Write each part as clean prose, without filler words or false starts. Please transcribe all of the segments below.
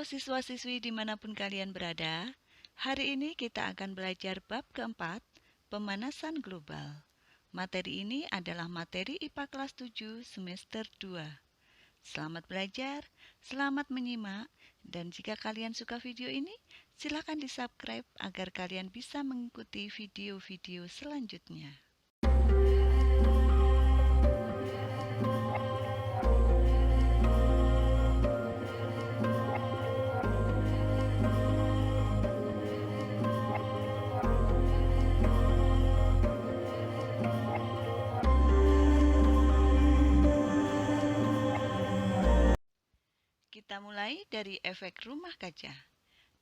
Halo siswa-siswi dimanapun kalian berada. Hari ini kita akan belajar bab keempat, pemanasan global. Materi ini adalah materi IPA kelas 7 semester 2. Selamat belajar, selamat menyimak, dan jika kalian suka video ini, silakan di-subscribe agar kalian bisa mengikuti video-video selanjutnya. Kita mulai dari efek rumah kaca.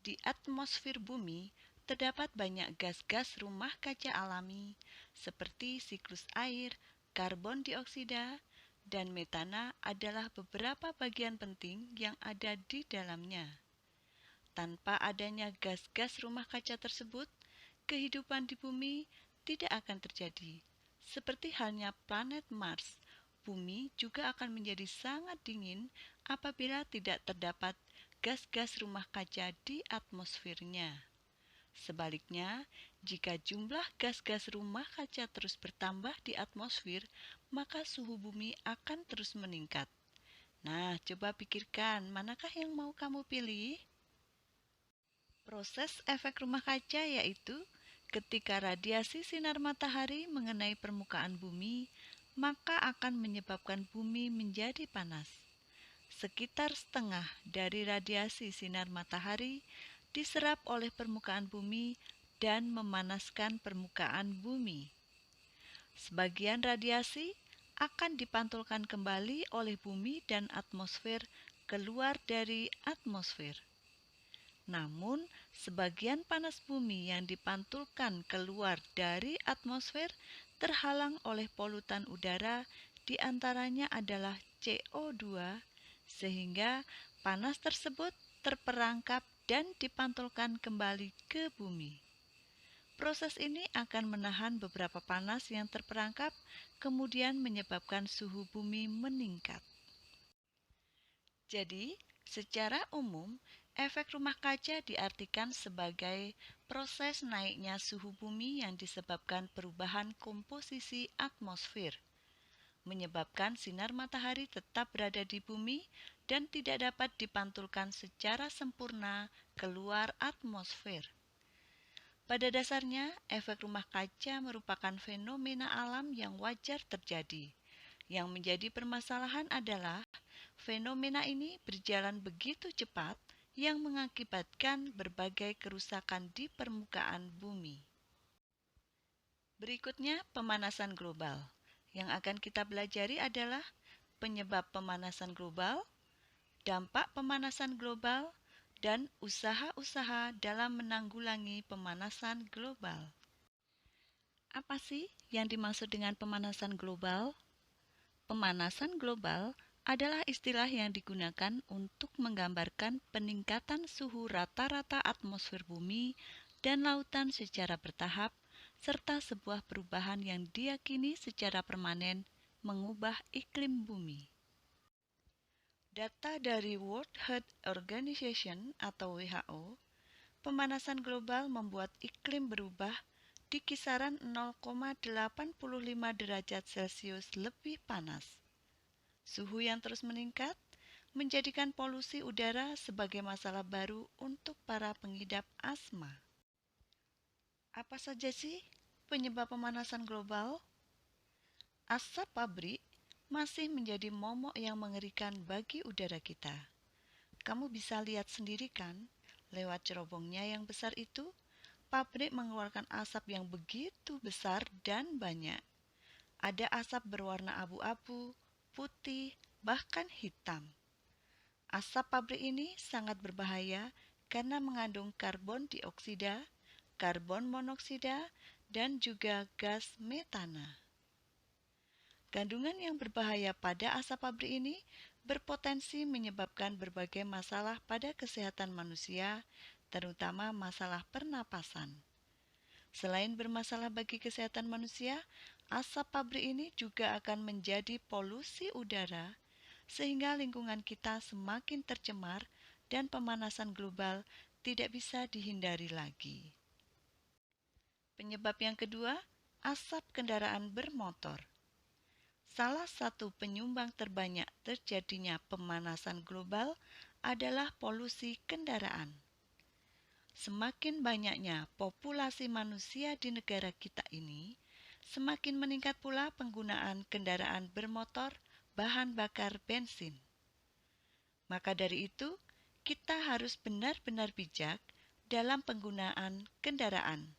Di atmosfer bumi, terdapat banyak gas-gas rumah kaca alami seperti siklus air, karbon dioksida, dan metana adalah beberapa bagian penting yang ada di dalamnya. Tanpa adanya gas-gas rumah kaca tersebut, kehidupan di bumi tidak akan terjadi. Seperti halnya planet Mars, bumi juga akan menjadi sangat dingin apabila tidak terdapat gas-gas rumah kaca di atmosfernya. Sebaliknya, jika jumlah gas-gas rumah kaca terus bertambah di atmosfer, maka suhu bumi akan terus meningkat. Nah, coba pikirkan, manakah yang mau kamu pilih? Proses efek rumah kaca yaitu ketika radiasi sinar matahari mengenai permukaan bumi, maka akan menyebabkan bumi menjadi panas. Sekitar setengah dari radiasi sinar matahari diserap oleh permukaan bumi dan memanaskan permukaan bumi. Sebagian radiasi akan dipantulkan kembali oleh bumi dan atmosfer keluar dari atmosfer. Namun, sebagian panas bumi yang dipantulkan keluar dari atmosfer terhalang oleh polutan udara, di antaranya adalah CO2, sehingga panas tersebut terperangkap dan dipantulkan kembali ke bumi. Proses ini akan menahan beberapa panas yang terperangkap, kemudian menyebabkan suhu bumi meningkat. Jadi, secara umum, efek rumah kaca diartikan sebagai proses naiknya suhu bumi yang disebabkan perubahan komposisi atmosfer, menyebabkan sinar matahari tetap berada di bumi dan tidak dapat dipantulkan secara sempurna keluar atmosfer. Pada dasarnya, efek rumah kaca merupakan fenomena alam yang wajar terjadi. Yang menjadi permasalahan adalah fenomena ini berjalan begitu cepat yang mengakibatkan berbagai kerusakan di permukaan bumi. Berikutnya, pemanasan global. Yang akan kita pelajari adalah penyebab pemanasan global, dampak pemanasan global, dan usaha-usaha dalam menanggulangi pemanasan global. Apa sih yang dimaksud dengan pemanasan global? Pemanasan global adalah istilah yang digunakan untuk menggambarkan peningkatan suhu rata-rata atmosfer bumi dan lautan secara bertahap, serta sebuah perubahan yang diyakini secara permanen mengubah iklim bumi. Data dari World Health Organization atau WHO, pemanasan global membuat iklim berubah di kisaran 0,85 derajat Celcius lebih panas. Suhu yang terus meningkat menjadikan polusi udara sebagai masalah baru untuk para pengidap asma. Apa saja sih penyebab pemanasan global? Asap pabrik masih menjadi momok yang mengerikan bagi udara kita. Kamu bisa lihat sendiri kan, lewat cerobongnya yang besar itu, pabrik mengeluarkan asap yang begitu besar dan banyak. Ada asap berwarna abu-abu, putih, bahkan hitam. Asap pabrik ini sangat berbahaya karena mengandung karbon dioksida, karbon monoksida, dan juga gas metana. Kandungan yang berbahaya pada asap pabrik ini berpotensi menyebabkan berbagai masalah pada kesehatan manusia, terutama masalah pernapasan. Selain bermasalah bagi kesehatan manusia, asap pabrik ini juga akan menjadi polusi udara, sehingga lingkungan kita semakin tercemar dan pemanasan global tidak bisa dihindari lagi. Penyebab yang kedua, asap kendaraan bermotor. Salah satu penyumbang terbanyak terjadinya pemanasan global adalah polusi kendaraan. Semakin banyaknya populasi manusia di negara kita ini, semakin meningkat pula penggunaan kendaraan bermotor bahan bakar bensin. Maka dari itu, kita harus benar-benar bijak dalam penggunaan kendaraan.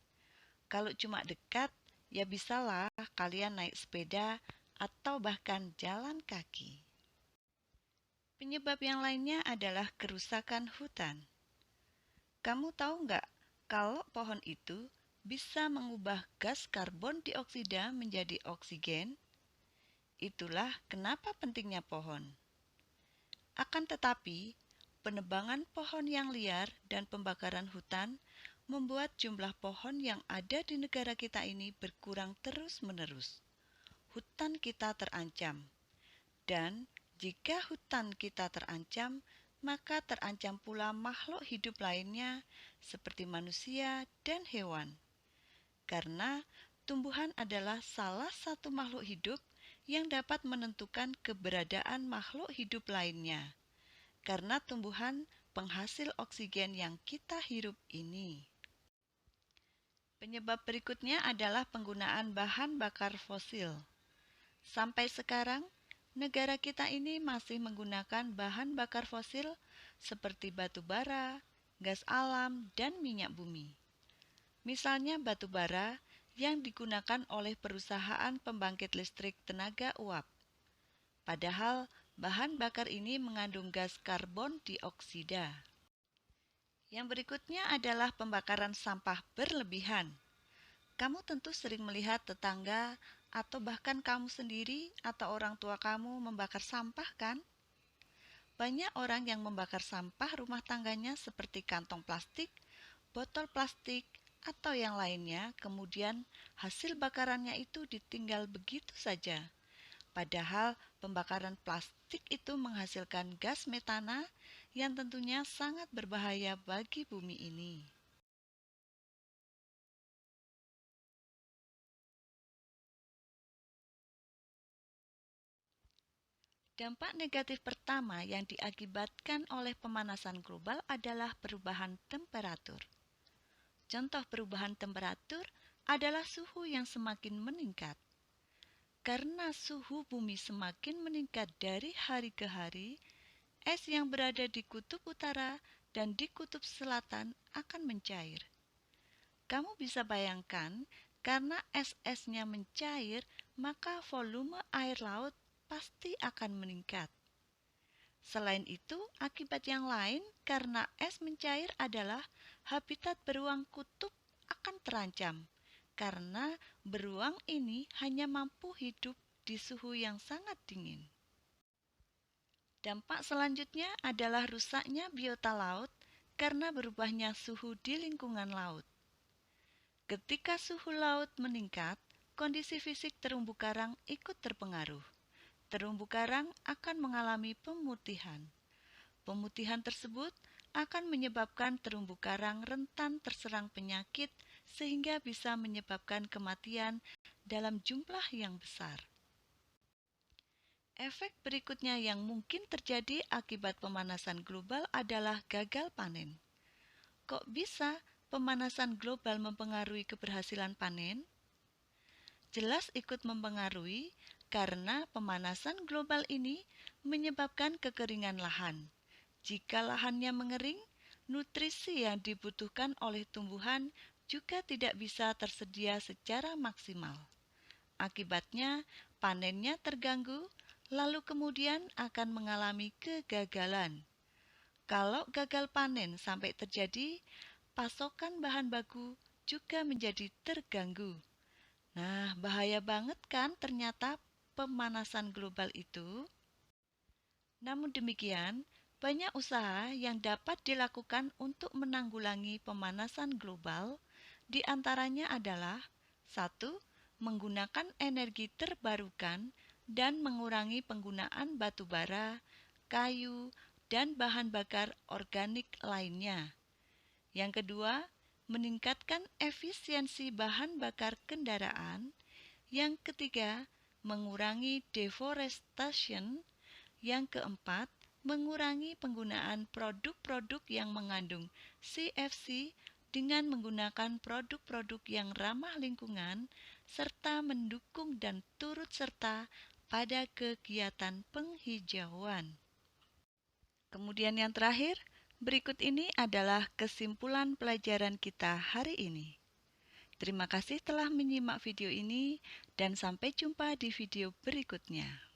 Kalau cuma dekat, ya bisalah kalian naik sepeda atau bahkan jalan kaki. Penyebab yang lainnya adalah kerusakan hutan. Kamu tahu nggak kalau pohon itu bisa mengubah gas karbon dioksida menjadi oksigen? Itulah kenapa pentingnya pohon. Akan tetapi, penebangan pohon yang liar dan pembakaran hutan membuat jumlah pohon yang ada di negara kita ini berkurang terus-menerus. Hutan kita terancam, dan jika hutan kita terancam, maka terancam pula makhluk hidup lainnya seperti manusia dan hewan. Karena tumbuhan adalah salah satu makhluk hidup yang dapat menentukan keberadaan makhluk hidup lainnya. Karena tumbuhan penghasil oksigen yang kita hirup ini. Penyebab berikutnya adalah penggunaan bahan bakar fosil. Sampai sekarang, negara kita ini masih menggunakan bahan bakar fosil seperti batu bara, gas alam, dan minyak bumi. Misalnya batu bara yang digunakan oleh perusahaan pembangkit listrik tenaga uap. Padahal bahan bakar ini mengandung gas karbon dioksida. Yang berikutnya adalah pembakaran sampah berlebihan. Kamu tentu sering melihat tetangga atau bahkan kamu sendiri atau orang tua kamu membakar sampah, kan? Banyak orang yang membakar sampah rumah tangganya seperti kantong plastik, botol plastik, atau yang lainnya, kemudian hasil bakarannya itu ditinggal begitu saja. Padahal pembakaran plastik itu menghasilkan gas metana yang tentunya sangat berbahaya bagi bumi ini. Dampak negatif pertama yang diakibatkan oleh pemanasan global adalah perubahan temperatur. Contoh perubahan temperatur adalah suhu yang semakin meningkat. Karena suhu bumi semakin meningkat dari hari ke hari, es yang berada di kutub utara dan di kutub selatan akan mencair. Kamu bisa bayangkan, karena es-esnya mencair, maka volume air laut pasti akan meningkat. Selain itu, akibat yang lain karena es mencair adalah habitat beruang kutub akan terancam, karena beruang ini hanya mampu hidup di suhu yang sangat dingin. Dampak selanjutnya adalah rusaknya biota laut karena berubahnya suhu di lingkungan laut. Ketika suhu laut meningkat, kondisi fisik terumbu karang ikut terpengaruh. Terumbu karang akan mengalami pemutihan. Pemutihan tersebut akan menyebabkan terumbu karang rentan terserang penyakit sehingga bisa menyebabkan kematian dalam jumlah yang besar. Efek berikutnya yang mungkin terjadi akibat pemanasan global adalah gagal panen. Kok bisa pemanasan global mempengaruhi keberhasilan panen? Jelas ikut mempengaruhi karena pemanasan global ini menyebabkan kekeringan lahan. Jika lahannya mengering, nutrisi yang dibutuhkan oleh tumbuhan juga tidak bisa tersedia secara maksimal. Akibatnya, panennya terganggu, lalu kemudian akan mengalami kegagalan. Kalau gagal panen sampai terjadi, pasokan bahan baku juga menjadi terganggu. Nah, bahaya banget kan ternyata pemanasan global itu. Namun demikian, banyak usaha yang dapat dilakukan untuk menanggulangi pemanasan global, di antaranya adalah 1. Menggunakan energi terbarukan dan mengurangi penggunaan batu bara, kayu, dan bahan bakar organik lainnya. Yang kedua, meningkatkan efisiensi bahan bakar kendaraan. Yang ketiga, mengurangi deforestation. Yang keempat, mengurangi penggunaan produk-produk yang mengandung CFC dengan menggunakan produk-produk yang ramah lingkungan, serta mendukung dan turut serta pada kegiatan penghijauan. Kemudian yang terakhir, berikut ini adalah kesimpulan pelajaran kita hari ini. Terima kasih telah menyimak video ini dan sampai jumpa di video berikutnya.